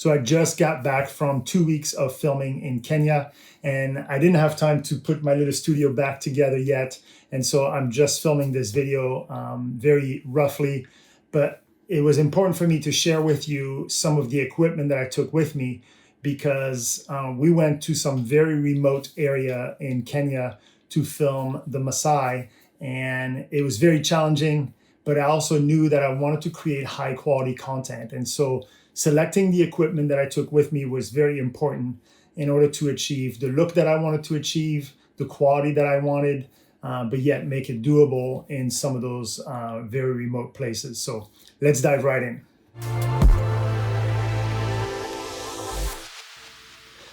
So I just got back from 2 weeks of filming in Kenya, and I didn't have time to put my little studio back together yet. And so I'm just filming this video very roughly, but it was important for me to share with you some of the equipment that I took with me, because we went to some very remote area in Kenya to film the Maasai, and it was very challenging, but I also knew that I wanted to create high quality content. And so selecting the equipment that I took with me was very important in order to achieve the look that I wanted to achieve, the quality that I wanted, but yet make it doable in some of those very remote places. So let's dive right in.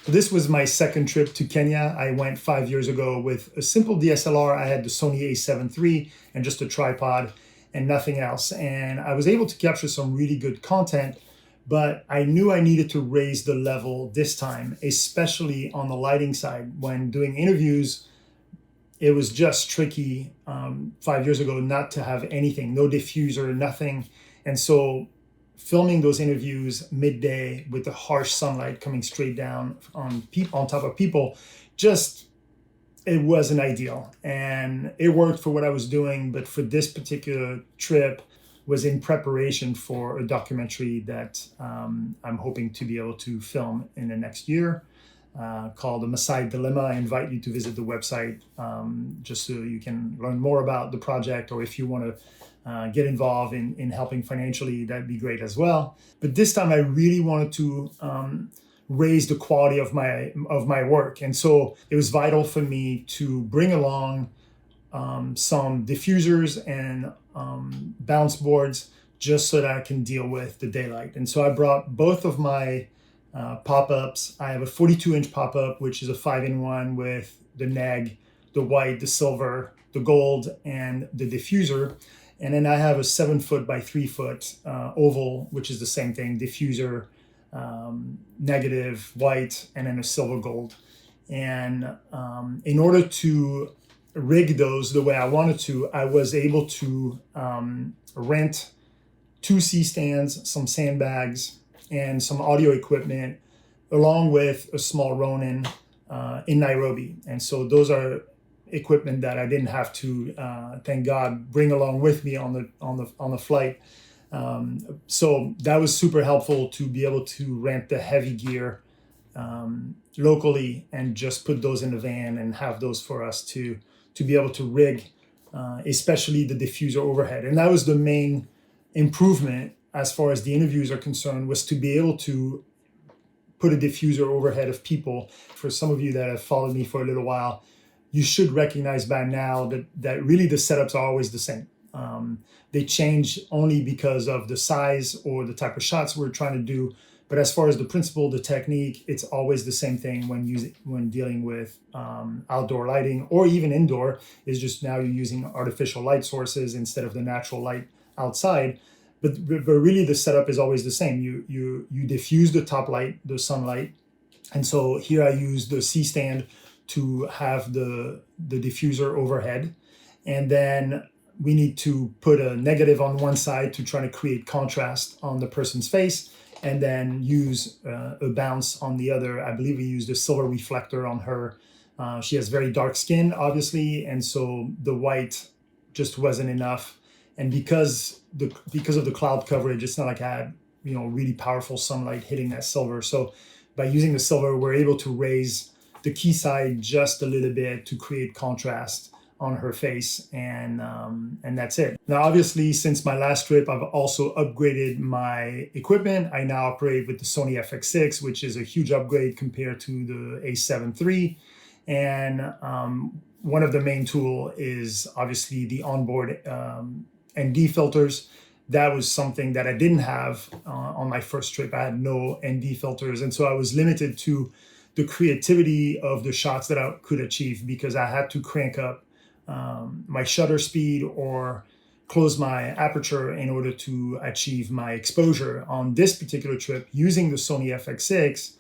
So this was my second trip to Kenya. I went 5 years ago with a simple DSLR. I had the Sony A7 III and just a tripod and nothing else. And I was able to capture some really good content, but I knew I needed to raise the level this time, especially on the lighting side. When doing interviews, it was just tricky 5 years ago not to have anything, no diffuser, nothing. And so filming those interviews midday with the harsh sunlight coming straight down on top of people, it wasn't ideal. And it worked for what I was doing, but for this particular trip was in preparation for a documentary that I'm hoping to be able to film in the next year, called The Maasai Dilemma. I invite you to visit the website just so you can learn more about the project, or if you want to get involved in helping financially, that'd be great as well. But this time I really wanted to raise the quality of my work. And so it was vital for me to bring along some diffusers and bounce boards just so that I can deal with the daylight. And so I brought both of my pop-ups. I have a 42-inch pop-up, which is a 5-in-1 with the neg, the white, the silver, the gold, and the diffuser. And then I have a 7-foot by 3-foot oval, which is the same thing, diffuser, negative, white, and then a silver gold. And in order to rig those the way I wanted to, I was able to rent 2 C-stands, some sandbags, and some audio equipment, along with a small Ronin in Nairobi. And so those are equipment that I didn't have to, thank God, bring along with me on the flight. So that was super helpful to be able to rent the heavy gear locally and just put those in the van and have those for us to be able to rig, especially the diffuser overhead. And that was the main improvement as far as the interviews are concerned, was to be able to put a diffuser overhead of people. For some of you that have followed me for a little while, you should recognize by now that really the setups are always the same. They change only because of the size or the type of shots we're trying to do. But as far as the principle, the technique, it's always the same thing when dealing with outdoor lighting, or even indoor. Is just now you're using artificial light sources instead of the natural light outside. But really the setup is always the same. You diffuse the top light, the sunlight. And so here I use the C-stand to have the diffuser overhead. And then we need to put a negative on one side to try to create contrast on the person's face, and then use a bounce on the other. I believe we used a silver reflector on her. She has very dark skin, obviously, and so the white just wasn't enough. And because of the cloud coverage, it's not like I had really powerful sunlight hitting that silver. So by using the silver, we're able to raise the key side just a little bit to create contrast on her face, and that's it. Now, obviously, since my last trip, I've also upgraded my equipment. I now operate with the Sony FX6, which is a huge upgrade compared to the A7 III. And one of the main tool is obviously the onboard ND filters. That was something that I didn't have on my first trip. I had no ND filters, and so I was limited to the creativity of the shots that I could achieve, because I had to crank up my shutter speed or close my aperture in order to achieve my exposure. On this particular trip, using the Sony FX6,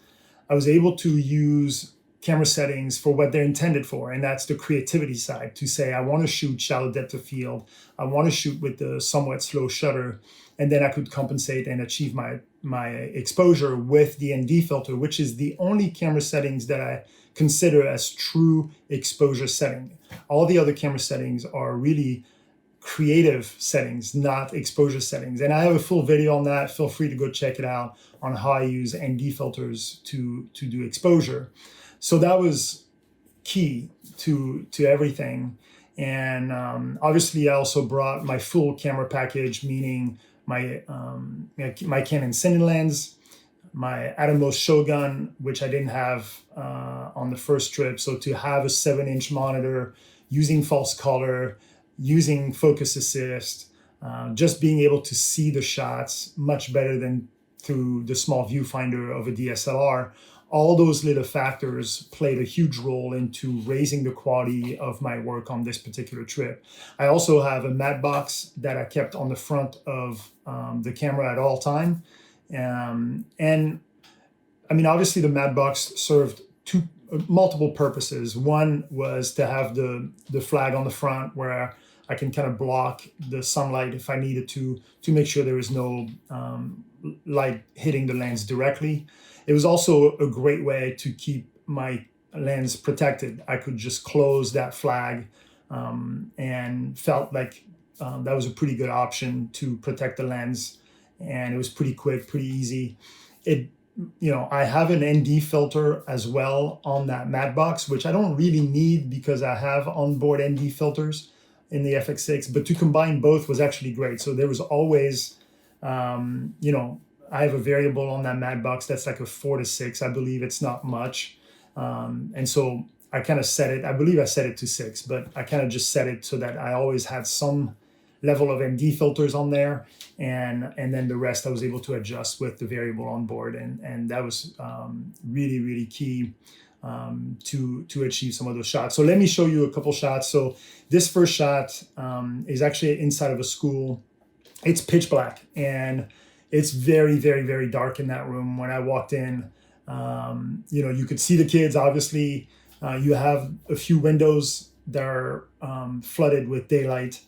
I was able to use camera settings for what they're intended for, and that's the creativity side, to say I want to shoot shallow depth of field, I want to shoot with the somewhat slow shutter, and then I could compensate and achieve my my exposure with the ND filter, which is the only camera settings that I consider as true exposure setting. All the other camera settings are really creative settings, not exposure settings. And I have a full video on that. Feel free to go check it out on how I use ND filters to do exposure. So that was key to everything. And obviously, I also brought my full camera package, meaning my Canon Cine lens, my Atomos Shogun, which I didn't have on the first trip. So to have a 7-inch monitor, using false color, using focus assist, just being able to see the shots much better than through the small viewfinder of a DSLR. All those little factors played a huge role into raising the quality of my work on this particular trip. I also have a Matbox that I kept on the front of the camera at all time. And I mean, obviously the Matbox served multiple purposes. One was to have the flag on the front where I can kind of block the sunlight if I needed to make sure there was no light hitting the lens directly. It was also a great way to keep my lens protected. I could just close that flag and felt like that was a pretty good option to protect the lens. And it was pretty quick, pretty easy. I have an ND filter as well on that Matbox, which I don't really need because I have onboard ND filters in the FX6, but to combine both was actually great. So there was always, I have a variable on that Matbox that's like a 4 to 6. I believe it's not much. And so I kind of set it, I believe I set it to 6, but I kind of just set it so that I always had some level of ND filters on there. And then the rest I was able to adjust with the variable on board. And that was really, really key to achieve some of those shots. So let me show you a couple shots. So this first shot is actually inside of a school. It's pitch black and it's very, very, very dark in that room. When I walked in, you could see the kids, obviously. You have a few windows that are flooded with daylight,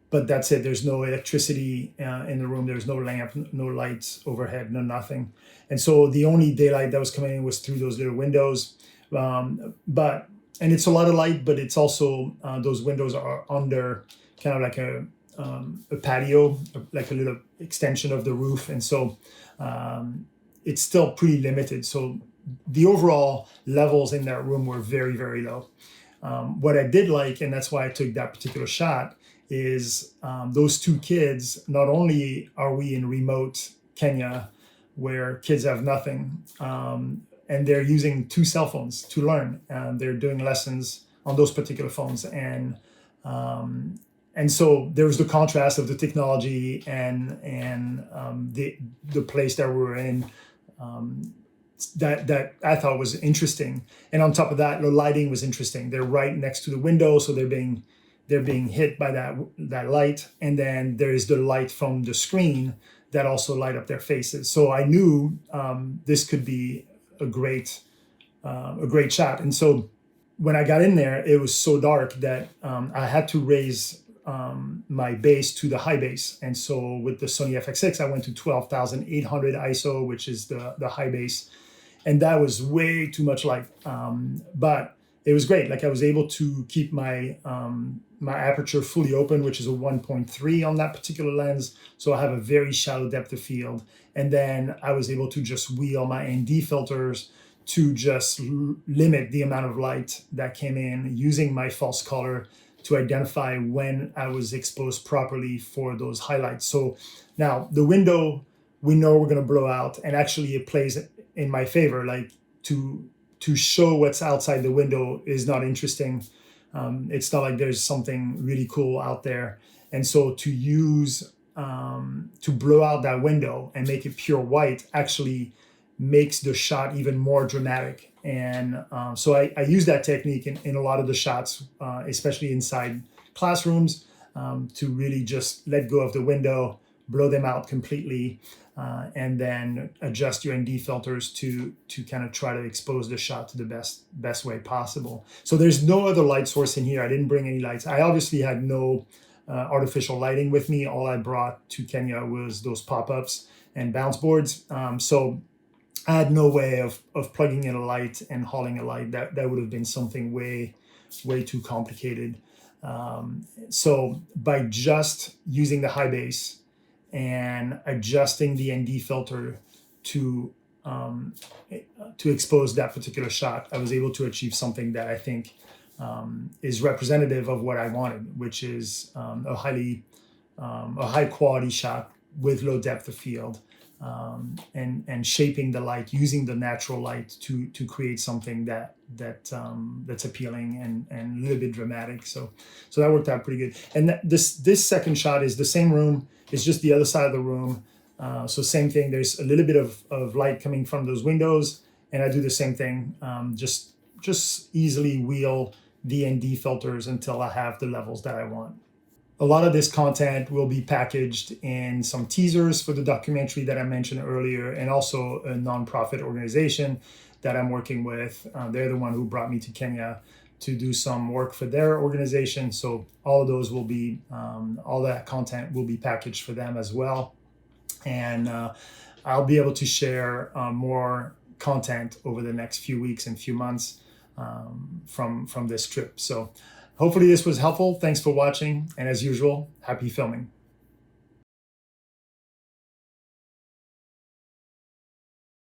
but that's it. There's no electricity in the room. There's no lamp, no lights overhead, no nothing. And so the only daylight that was coming in was through those little windows. And it's a lot of light, but it's also, those windows are under kind of like a patio, like a little extension of the roof. And so it's still pretty limited. So the overall levels in that room were very, very low. What I did like, and that's why I took that particular shot, is those two kids. Not only are we in remote Kenya where kids have nothing, and they're using 2 cell phones to learn. They're doing lessons on those particular phones. And so there was the contrast of the technology and the place that we were in that I thought was interesting. And on top of that, the lighting was interesting. They're right next to the window, so they're being hit by that light. And then there is the light from the screen that also light up their faces. So I knew this could be a great shot. And so when I got in there, it was so dark that I had to raise my base to the high base. And so with the Sony FX6, I went to 12,800 ISO, which is the high base. And that was way too much light. But it was great. Like I was able to keep my aperture fully open, which is a 1.3 on that particular lens. So I have a very shallow depth of field. And then I was able to just wheel my ND filters to just limit the amount of light that came in using my false color to identify when I was exposed properly for those highlights. So now the window, we know we're going to blow out, and actually it plays in my favor. Like to show what's outside the window is not interesting. It's not like there's something really cool out there. And so to use, to blow out that window and make it pure white actually makes the shot even more dramatic. And so I use that technique in a lot of the shots, especially inside classrooms, to really just let go of the window, blow them out completely, and then adjust your ND filters to kind of try to expose the shot to the best way possible. So there's no other light source in here. I didn't bring any lights. I obviously had no artificial lighting with me. All I brought to Kenya was those pop-ups. and bounce boards. So I had no way of plugging in a light and hauling a light. That would have been something way too complicated. So by just using the high base and adjusting the ND filter to expose that particular shot, I was able to achieve something that I think is representative of what I wanted, which is a high quality shot with low depth of field, and shaping the light, using the natural light to create something that's appealing and a little bit dramatic. So that worked out pretty good. And this second shot is the same room. It's just the other side of the room. So same thing. There's a little bit of light coming from those windows, and I do the same thing. Just easily wheel the ND filters until I have the levels that I want. A lot of this content will be packaged in some teasers for the documentary that I mentioned earlier, and also a nonprofit organization that I'm working with. They're the one who brought me to Kenya to do some work for their organization. So all of those will be, all that content will be packaged for them as well. And I'll be able to share more content over the next few weeks and few months from this trip. So hopefully this was helpful. Thanks for watching. And as usual, happy filming.